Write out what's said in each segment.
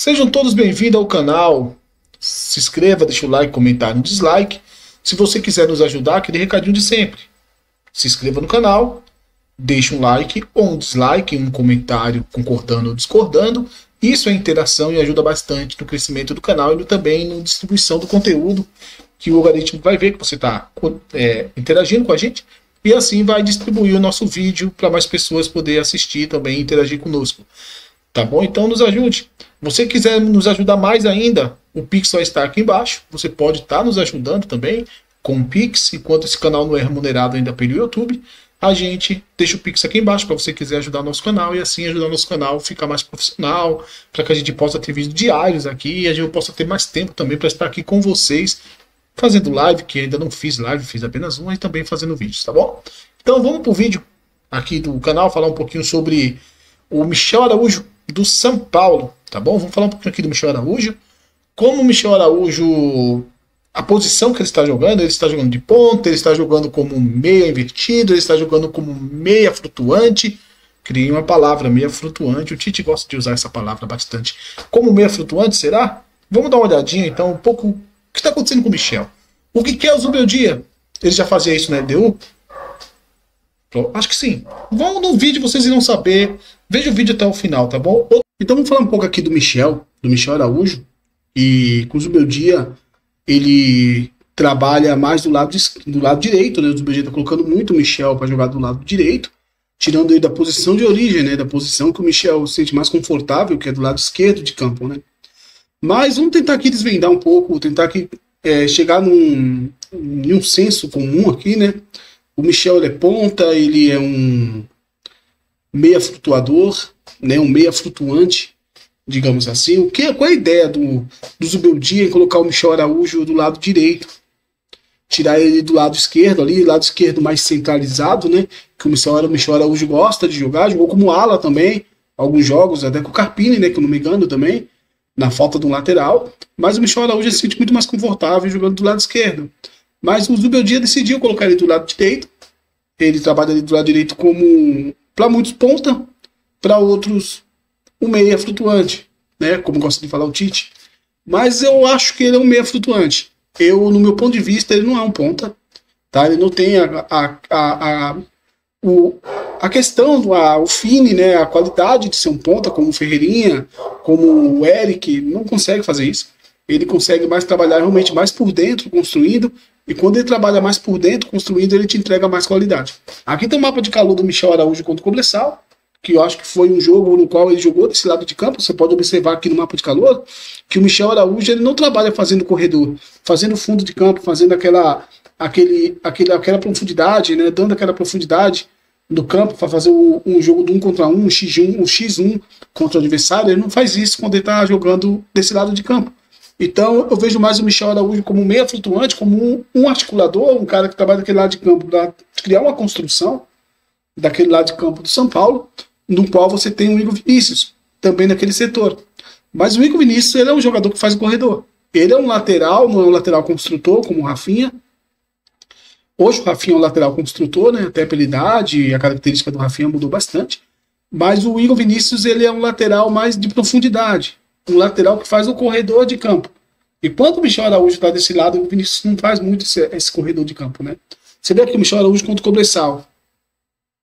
Sejam todos bem-vindos ao canal. Se inscreva, deixa o like, comentário e dislike. Se você quiser nos ajudar, aquele recadinho de sempre. Se inscreva no canal, deixe um like ou um dislike, um comentário concordando ou discordando. Isso é interação e ajuda bastante no crescimento do canal e também na distribuição do conteúdo, que o algoritmo vai ver que você está interagindo com a gente e assim vai distribuir o nosso vídeo para mais pessoas poderem assistir também e interagir conosco. Tá bom? Então nos ajude. Você quiser nos ajudar mais ainda, o Pix só está aqui embaixo. Você pode estar nos ajudando também com o Pix, enquanto esse canal não é remunerado ainda pelo YouTube. A gente deixa o Pix aqui embaixo para você quiser ajudar o nosso canal e assim ajudar o nosso canal a ficar mais profissional, para que a gente possa ter vídeos diários aqui e a gente possa ter mais tempo também para estar aqui com vocês, fazendo live, que ainda não fiz live, fiz apenas uma, e também fazendo vídeos, tá bom? Então vamos pro vídeo aqui do canal, falar um pouquinho sobre o Michel Araújo do São Paulo, tá bom? Vamos falar um pouquinho aqui do Michel Araújo. Como o Michel Araújo, a posição que ele está jogando de ponta, ele está jogando como meia invertido, ele está jogando como meia flutuante. Criei uma palavra, meia flutuante. O Tite gosta de usar essa palavra bastante. Como meia flutuante, será? Vamos dar uma olhadinha então um pouco o que está acontecendo com o Michel. O que é o Zubeldia? Ele já fazia isso na LDU? Acho que sim. Vão no vídeo, vocês irão saber. Veja o vídeo até o final, tá bom? Então vamos falar um pouco aqui do Michel Araújo. E com o Zubeldia, ele trabalha mais do lado direito, né? O Zubeldia está colocando muito o Michel para jogar do lado direito, tirando ele da posição de origem, né? Da posição que o Michel se sente mais confortável, que é do lado esquerdo de campo, né? Mas vamos tentar aqui desvendar um pouco, tentar aqui chegar em um senso comum aqui, né? O Michel ele é ponta, ele é um meia flutuador, né? Um meia flutuante, digamos assim. Qual é a ideia do Zubeldia em colocar o Michel Araújo do lado direito? Tirar ele do lado esquerdo ali, lado esquerdo mais centralizado, né? Que o Michel Araújo gosta de jogar, jogou como ala também, alguns jogos, até com o Carpini, né? Que eu não me engano também, na falta de um lateral. Mas o Michel Araújo se sente muito mais confortável jogando do lado esquerdo. Mas o Zubeldia decidiu colocar ele do lado direito. Ele trabalha ali do lado direito como, para muitos, ponta, para outros, o meia flutuante, né? Como gosta de falar o Tite. Mas eu acho que ele é um meia flutuante. No meu ponto de vista, ele não é um ponta, tá? Ele não tem a questão o fine, né? A qualidade de ser um ponta, como o Ferreirinha, como o Eric, não consegue fazer isso. Ele consegue mais trabalhar realmente mais por dentro, construindo. E quando ele trabalha mais por dentro, construindo, ele te entrega mais qualidade. Aqui tem o mapa de calor do Michel Araújo contra o Cobressal, que eu acho que foi um jogo no qual ele jogou desse lado de campo. Você pode observar aqui no mapa de calor que o Michel Araújo ele não trabalha fazendo corredor, fazendo fundo de campo, fazendo aquela profundidade, né? Dando aquela profundidade no campo para fazer um jogo de 1 contra 1, um X1 contra o adversário. Ele não faz isso quando ele está jogando desse lado de campo. Então eu vejo mais o Michel Araújo como meia flutuante, como um articulador, um cara que trabalha daquele lado de campo para criar uma construção daquele lado de campo do São Paulo, no qual você tem o Igor Vinícius, também naquele setor. Mas o Igor Vinícius ele é um jogador que faz o corredor. Ele é um lateral, não é um lateral construtor como o Rafinha. Hoje o Rafinha é um lateral construtor, né? Até pela idade, a característica do Rafinha mudou bastante. Mas o Igor Vinícius ele é um lateral mais de profundidade. Um lateral que faz o corredor de campo. E quando o Michel Araújo está desse lado, o Vinícius não faz muito esse corredor de campo, né? Você vê que o Michel Araújo contra o Cobressal,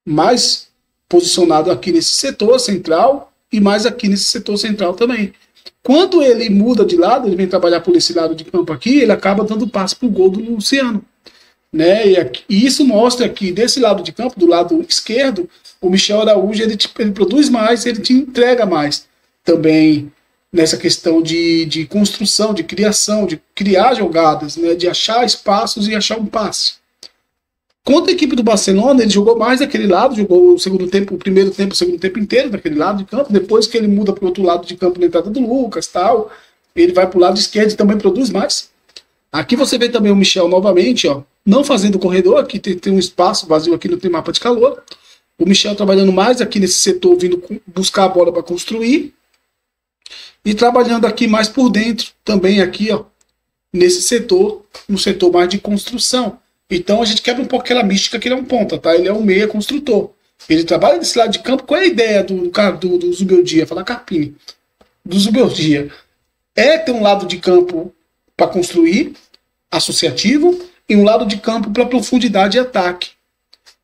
mais posicionado aqui nesse setor central e mais aqui nesse setor central também. Quando ele muda de lado, ele vem trabalhar por esse lado de campo aqui, ele acaba dando passe para o gol do Luciano, né? E isso mostra que desse lado de campo, do lado esquerdo, o Michel Araújo ele produz mais, ele te entrega mais também nessa questão de construção, de criação, de criar jogadas, né? De achar espaços e achar um passe. Contra a equipe do Barcelona, ele jogou mais daquele lado, jogou o segundo tempo, o primeiro tempo, o segundo tempo inteiro daquele lado de campo. Depois que ele muda para o outro lado de campo na entrada do Lucas, tal, ele vai para o lado esquerdo e também produz mais. Aqui você vê também o Michel novamente, ó, não fazendo corredor, aqui tem um espaço vazio aqui no mapa de calor. O Michel trabalhando mais aqui nesse setor, vindo buscar a bola para construir. E trabalhando aqui mais por dentro, também aqui, ó, nesse setor, no setor mais de construção. Então a gente quebra um pouco aquela mística que ele é um ponta, tá? Ele é um meia construtor. Ele trabalha desse lado de campo. Qual é a ideia do Zubeldia? Falar Carpini. do Zubeldia é ter um lado de campo para construir, associativo, e um lado de campo para profundidade e ataque.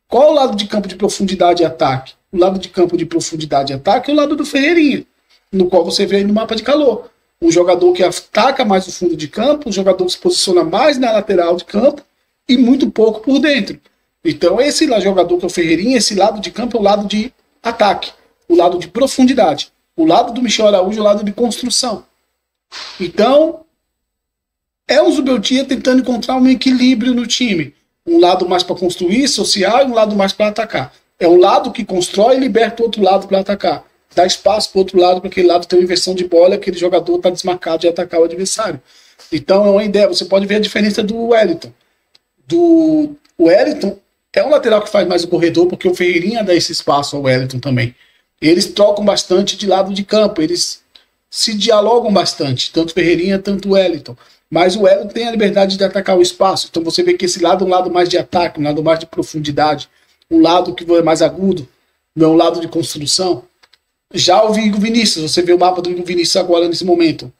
Qual é o lado de campo de profundidade e ataque? O lado de campo de profundidade e ataque é o lado do Ferreirinha, no qual você vê aí no mapa de calor. Um jogador que ataca mais o fundo de campo, um jogador que se posiciona mais na lateral de campo e muito pouco por dentro. Então, esse jogador que é o Ferreirinha, esse lado de campo é o lado de ataque, o lado de profundidade. O lado do Michel Araújo é o lado de construção. Então, é o Zubeldia tentando encontrar um equilíbrio no time. Um lado mais para construir, social, e um lado mais para atacar. É um lado que constrói e liberta o outro lado para atacar. Dá espaço para o outro lado, para aquele lado ter uma inversão de bola, aquele jogador está desmarcado de atacar o adversário. Então é uma ideia. Você pode ver a diferença do Wellington. O Wellington é um lateral que faz mais o corredor, porque o Ferreirinha dá esse espaço ao Wellington também. Eles trocam bastante de lado de campo, eles se dialogam bastante, tanto Ferreirinha, tanto Wellington. Mas o Wellington tem a liberdade de atacar o espaço. Então você vê que esse lado é um lado mais de ataque, um lado mais de profundidade, um lado que é mais agudo, não é um lado de construção. Já o Igor Vinícius, você vê o mapa do Igor Vinícius agora nesse momento.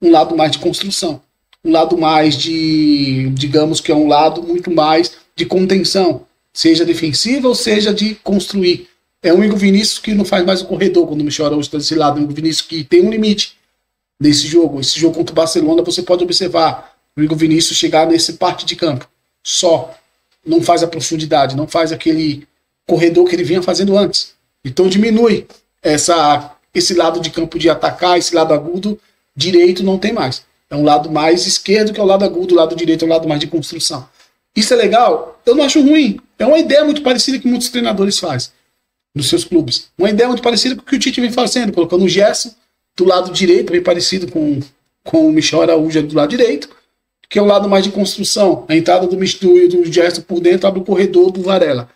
Um lado mais de construção. Um lado mais de, digamos que é um lado muito mais de contenção. Seja defensiva ou seja de construir. É um Igor Vinícius que não faz mais o corredor quando o Michel Araújo está desse lado. É um Igor Vinícius que tem um limite nesse jogo. Esse jogo contra o Barcelona você pode observar o Igor Vinícius chegar nesse parte de campo. Só. Não faz a profundidade. Não faz aquele corredor que ele vinha fazendo antes. Então diminui esse lado de campo de atacar, esse lado agudo, direito não tem mais. É um lado mais esquerdo que é o lado agudo, o lado direito é o lado mais de construção. Isso é legal? Eu não acho ruim. É uma ideia muito parecida que muitos treinadores fazem nos seus clubes. Uma ideia muito parecida com o que o Tite vem fazendo, colocando o Gerson do lado direito, bem parecido com o Michel Araújo do lado direito, que é o lado mais de construção. A entrada do Gerson por dentro abre o corredor do Varela.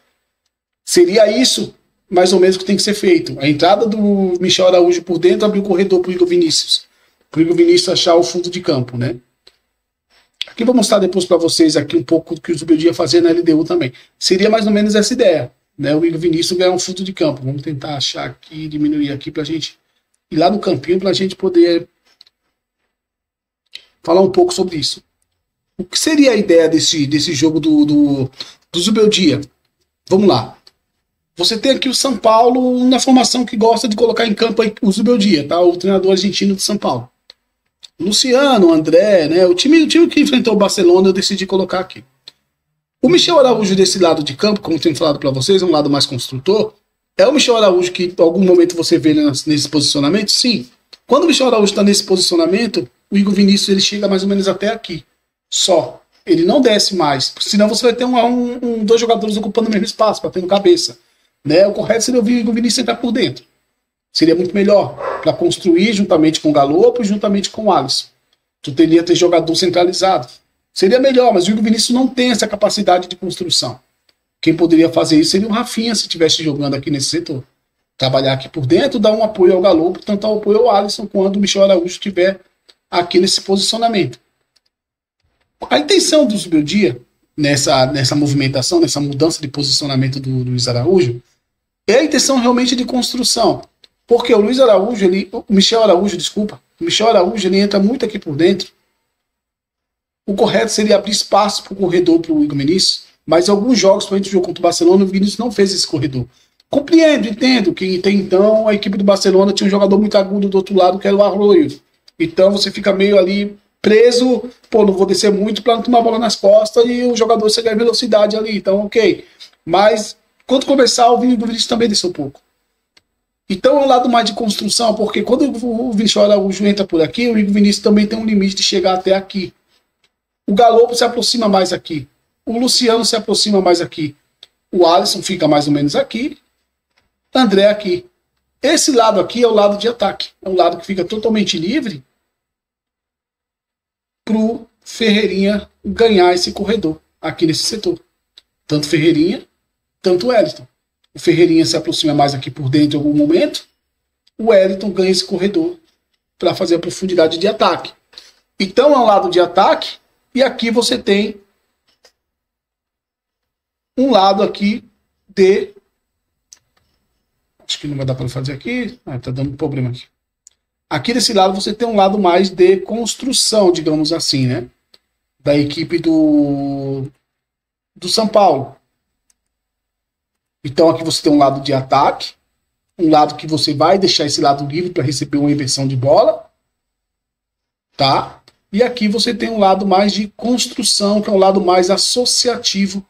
Seria isso mais ou menos que tem que ser feito. A entrada do Michel Araújo por dentro abre o corredor para o Igor Vinícius. Para o Igor Vinícius achar o fundo de campo, né? Aqui vou mostrar depois para vocês aqui um pouco do que o Zubeldia fazer na LDU também. Seria mais ou menos essa ideia, né? O Igor Vinícius ganhar um fundo de campo. Vamos tentar achar aqui, diminuir aqui para a gente ir lá no campinho para a gente poder falar um pouco sobre isso. O que seria a ideia desse jogo do Zubeldia? Vamos lá. Você tem aqui o São Paulo na formação que gosta de colocar em campo o Zubeldia, tá? O treinador argentino do São Paulo. Luciano, André, né? O time que enfrentou o Barcelona eu decidi colocar aqui. O Michel Araújo desse lado de campo, como eu tenho falado para vocês, é um lado mais construtor. É o Michel Araújo que em algum momento você vê nesse posicionamento? Sim. Quando o Michel Araújo está nesse posicionamento, o Igor Vinícius ele chega mais ou menos até aqui. Só. Ele não desce mais. Senão você vai ter dois jogadores ocupando o mesmo espaço, batendo cabeça. Né? O correto seria o Igor Vinícius entrar por dentro. Seria muito melhor para construir juntamente com o Galopo e juntamente com o Alisson. Tu teria ter jogador centralizado. Seria melhor, mas o Igor Vinícius não tem essa capacidade de construção. Quem poderia fazer isso seria o Rafinha se estivesse jogando aqui nesse setor. Trabalhar aqui por dentro, dar um apoio ao Galopo, tanto ao apoio ao Alisson quando o Michel Araújo estiver aqui nesse posicionamento. A intenção do Zubeldia nessa movimentação, nessa mudança de posicionamento do Luiz Araújo, é a intenção realmente de construção. Porque o Michel Araújo, ele entra muito aqui por dentro. O correto seria abrir espaço para o corredor para o Igor Vinícius, mas em alguns jogos, por exemplo, o jogo contra o Barcelona, o Vinícius não fez esse corredor. Compreendo, entendo que até então a equipe do Barcelona tinha um jogador muito agudo do outro lado, que era o Arroyo. Então você fica meio ali preso, não vou descer muito para não tomar a bola nas costas e o jogador chegar em velocidade ali, então ok. Mas quando começar, o Igor Vinícius também desceu um pouco. Então é o lado mais de construção, porque quando o Michel Araújo entra por aqui, o Igor Vinícius também tem um limite de chegar até aqui. O Galopo se aproxima mais aqui. O Luciano se aproxima mais aqui. O Alisson fica mais ou menos aqui. André aqui. Esse lado aqui é o lado de ataque. É um lado que fica totalmente livre para o Ferreirinha ganhar esse corredor aqui nesse setor. Tanto Ferreirinha, tanto Wellington. O Ferreirinha se aproxima mais aqui por dentro em algum momento. O Wellington ganha esse corredor para fazer a profundidade de ataque. Então é um lado de ataque. E aqui você tem um lado aqui de... Acho que não vai dar para fazer aqui. Tá dando um problema aqui. Aqui desse lado você tem um lado mais de construção, digamos assim, né? Da equipe do São Paulo. Então aqui você tem um lado de ataque, um lado que você vai deixar esse lado livre para receber uma inversão de bola, tá? E aqui você tem um lado mais de construção, que é um lado mais associativo.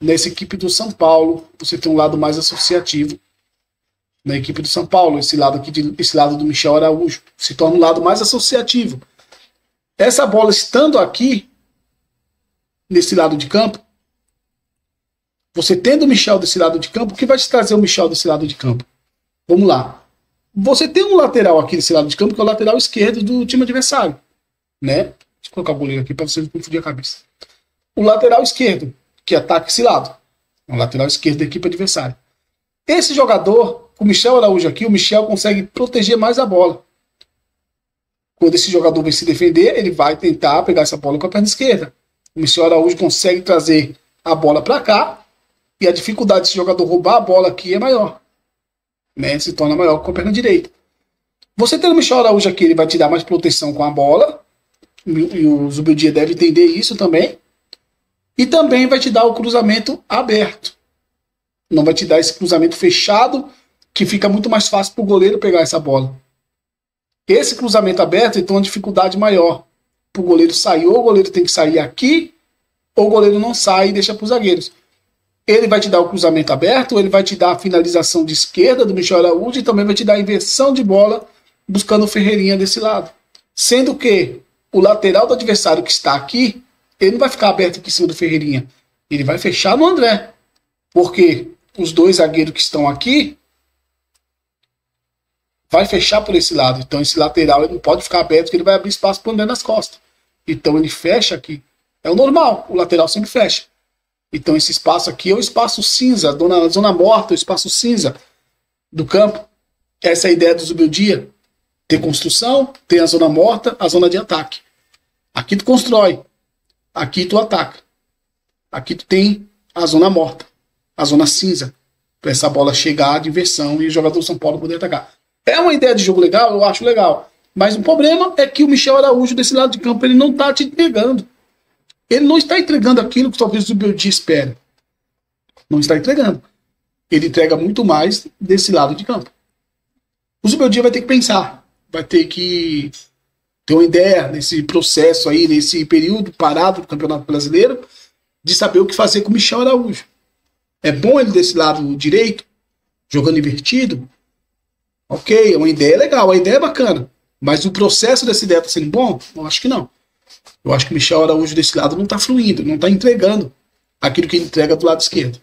Nessa equipe do São Paulo, você tem um lado mais associativo. Na equipe do São Paulo, esse lado aqui, esse lado do Michel Araújo, se torna um lado mais associativo. Essa bola estando aqui, nesse lado de campo, você tendo o Michel desse lado de campo, o que vai te trazer o Michel desse lado de campo? Vamos lá. Você tem um lateral aqui desse lado de campo, que é o lateral esquerdo do time adversário, né? Deixa eu colocar o goleiro aqui para você não confundir a cabeça. O lateral esquerdo, que ataca esse lado. É o lateral esquerdo da equipe adversária. Esse jogador, o Michel Araújo aqui, o Michel consegue proteger mais a bola. Quando esse jogador vai se defender, ele vai tentar pegar essa bola com a perna esquerda. O Michel Araújo consegue trazer a bola para cá, e a dificuldade desse jogador roubar a bola aqui é maior, né? Se torna maior com a perna direita. Você tendo o Michel Araújo aqui, ele vai te dar mais proteção com a bola, e o Zubeldia deve entender isso também, e também vai te dar o cruzamento aberto. Não vai te dar esse cruzamento fechado, que fica muito mais fácil para o goleiro pegar essa bola. Esse cruzamento aberto, então, é uma dificuldade maior para o goleiro sair. Ou o goleiro tem que sair aqui, ou o goleiro não sai e deixa para os zagueiros. Ele vai te dar o cruzamento aberto, ele vai te dar a finalização de esquerda do Michel Araújo e também vai te dar a inversão de bola buscando o Ferreirinha desse lado. Sendo que o lateral do adversário que está aqui, ele não vai ficar aberto aqui em cima do Ferreirinha. Ele vai fechar no André. Porque os dois zagueiros que estão aqui vai fechar por esse lado. Então esse lateral ele não pode ficar aberto, porque ele vai abrir espaço para o André nas costas. Então ele fecha aqui. É o normal, o lateral sempre fecha. Então esse espaço aqui é o espaço cinza, a zona morta, o espaço cinza do campo. Essa é a ideia do Zubeldia. Ter construção, ter a zona morta, a zona de ataque. Aqui tu constrói, aqui tu ataca. Aqui tu tem a zona morta, a zona cinza, para essa bola chegar de inversão e o jogador do São Paulo poder atacar. É uma ideia de jogo legal, eu acho legal. Mas o problema é que o Michel Araújo desse lado de campo ele não está te entregando. Ele não está entregando aquilo que talvez o Zubeldia espere. Não está entregando. Ele entrega muito mais desse lado de campo. O Zubeldia vai ter que pensar. Vai ter que ter uma ideia nesse processo aí, nesse período parado do Campeonato Brasileiro, de saber o que fazer com o Michel Araújo. É bom ele desse lado direito, jogando invertido? Ok, é uma ideia legal, a ideia é bacana. Mas o processo dessa ideia está sendo bom? Eu acho que não. Eu acho que o Michel Araújo desse lado não está fluindo, não está entregando aquilo que ele entrega do lado esquerdo.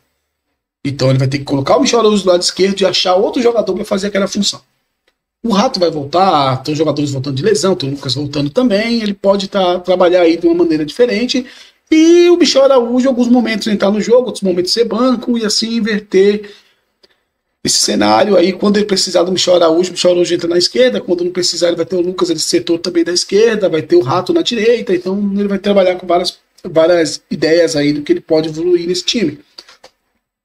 Então ele vai ter que colocar o Michel Araújo do lado esquerdo e achar outro jogador para fazer aquela função. O Rato vai voltar, tem os jogadores voltando de lesão, tem o Lucas voltando também, ele pode trabalhar aí de uma maneira diferente. E o Michel Araújo, em alguns momentos, entrar no jogo, outros momentos ser banco, e assim inverter esse cenário aí. Quando ele precisar do Michel Araújo entra na esquerda, quando não precisar ele vai ter o Lucas nesse setor também da esquerda, vai ter o Rato na direita, então ele vai trabalhar com várias ideias aí do que ele pode evoluir nesse time.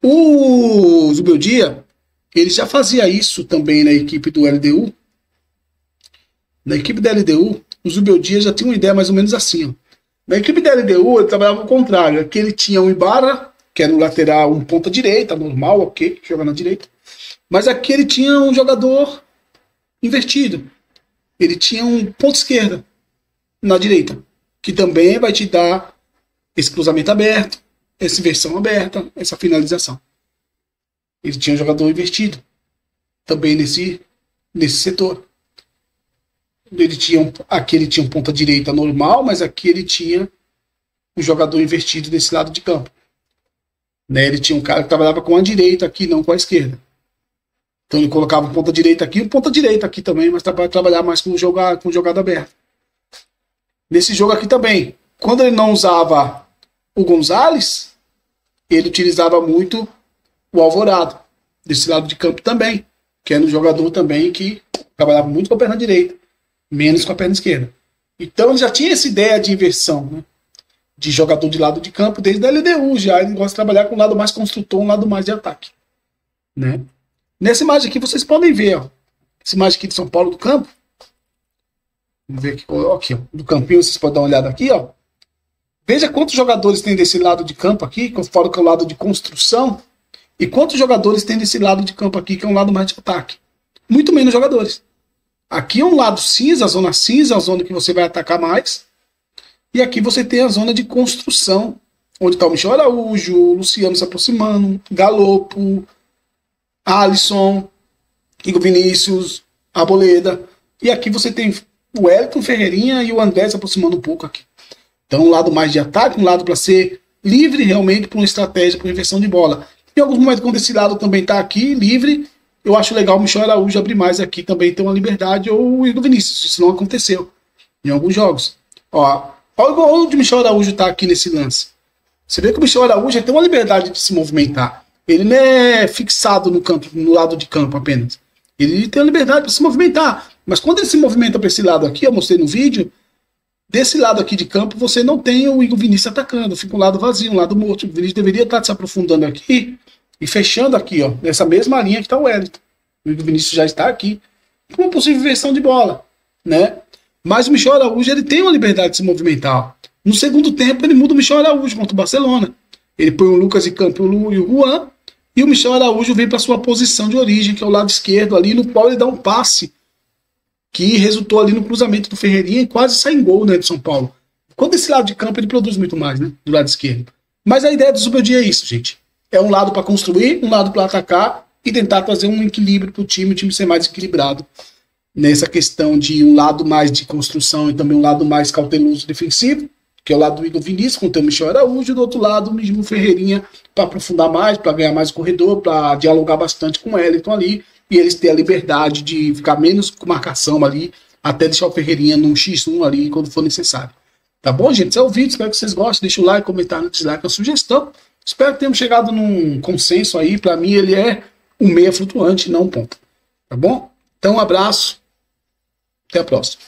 O Zubeldia, ele já fazia isso também na equipe do LDU. Na equipe da LDU, o Zubeldia já tinha uma ideia mais ou menos assim, ó. Na equipe da LDU, ele trabalhava ao contrário. Aqui ele tinha um Ibarra, que era um lateral, um ponta direita, normal, ok, que joga na direita. Mas aqui ele tinha um jogador invertido. Ele tinha um ponta esquerda na direita, que também vai te dar esse cruzamento aberto, essa inversão aberta, essa finalização. Ele tinha um jogador invertido também nesse setor. Aqui ele tinha um ponta direita normal, mas aqui ele tinha um jogador invertido desse lado de campo. Né? Ele tinha um cara que trabalhava com a direita aqui, não com a esquerda. Então ele colocava um ponta direita aqui e um ponta direita aqui também, mas trabalhar mais com jogada aberta. Nesse jogo aqui também, quando ele não usava o Gonzalez, ele utilizava muito o Alvorado, desse lado de campo também, que era um jogador também que trabalhava muito com a perna direita, menos com a perna esquerda. Então ele já tinha essa ideia de inversão, né? De jogador de lado de campo desde a LDU, já ele gosta de trabalhar com um lado mais construtor, um lado mais de ataque, né? Nessa imagem aqui vocês podem ver, ó, essa imagem aqui de São Paulo do campo, Vamos ver aqui, aqui ó, do campinho, vocês podem dar uma olhada aqui, ó. Veja quantos jogadores tem desse lado de campo aqui, fora que é o lado de construção, e quantos jogadores tem desse lado de campo aqui, que é um lado mais de ataque. Muito menos jogadores. Aqui é um lado cinza, a zona que você vai atacar mais. E aqui você tem a zona de construção, onde está o Michel Araújo, o Luciano se aproximando, Galopo, Alisson, Igor Vinícius, Arboleda. E aqui você tem o Elton Ferreirinha e o André se aproximando um pouco aqui. Então um lado mais de ataque, um lado para ser livre realmente para uma estratégia, para inversão de bola. Em alguns momentos, quando esse lado também está aqui, livre, eu acho legal o Michel Araújo abrir mais aqui também, ter uma liberdade, ou o Igor Vinícius. Isso não aconteceu em alguns jogos. Olha onde o Michel Araújo está aqui nesse lance. Você vê que o Michel Araújo tem uma liberdade de se movimentar. Ele não é fixado no campo, no lado de campo apenas. Ele tem a liberdade de se movimentar. Mas quando ele se movimenta para esse lado aqui, eu mostrei no vídeo, desse lado aqui de campo você não tem o Igor Vinícius atacando. Fica um lado vazio, um lado morto. O Vinícius deveria estar se aprofundando aqui e fechando aqui, ó, nessa mesma linha que está o Wellington. O Igor Vinícius já está aqui com uma possível inversão de bola, né? Mas o Michel Araújo ele tem uma liberdade de se movimentar. No segundo tempo ele muda o Michel Araújo contra o Barcelona. Ele põe o Lucas em campo e o Juan, e o Michel Araújo vem para sua posição de origem, que é o lado esquerdo ali, no qual ele dá um passe que resultou ali no cruzamento do Ferreirinha e quase sai em gol, né, de São Paulo. Quando esse lado de campo ele produz muito mais, né, do lado esquerdo. Mas a ideia do Super Dia é isso, gente. É um lado para construir, um lado para atacar e tentar trazer um equilíbrio para o time ser mais equilibrado nessa questão de um lado mais de construção e também um lado mais cauteloso defensivo, que é o lado do Igor Vinícius, com o Michel Araújo, e do outro lado o Ferreirinha para aprofundar mais, para ganhar mais o corredor, para dialogar bastante com o Wellington ali, e eles ter a liberdade de ficar menos com marcação ali, até deixar o Ferreirinha num X1 ali quando for necessário. Tá bom, gente? Esse é o vídeo, espero que vocês gostem. Deixa o like, comentário, dislike, a sugestão. Espero que tenhamos chegado num consenso aí. Para mim, ele é um meia flutuante, não um ponta. Tá bom? Então, um abraço. Até a próxima.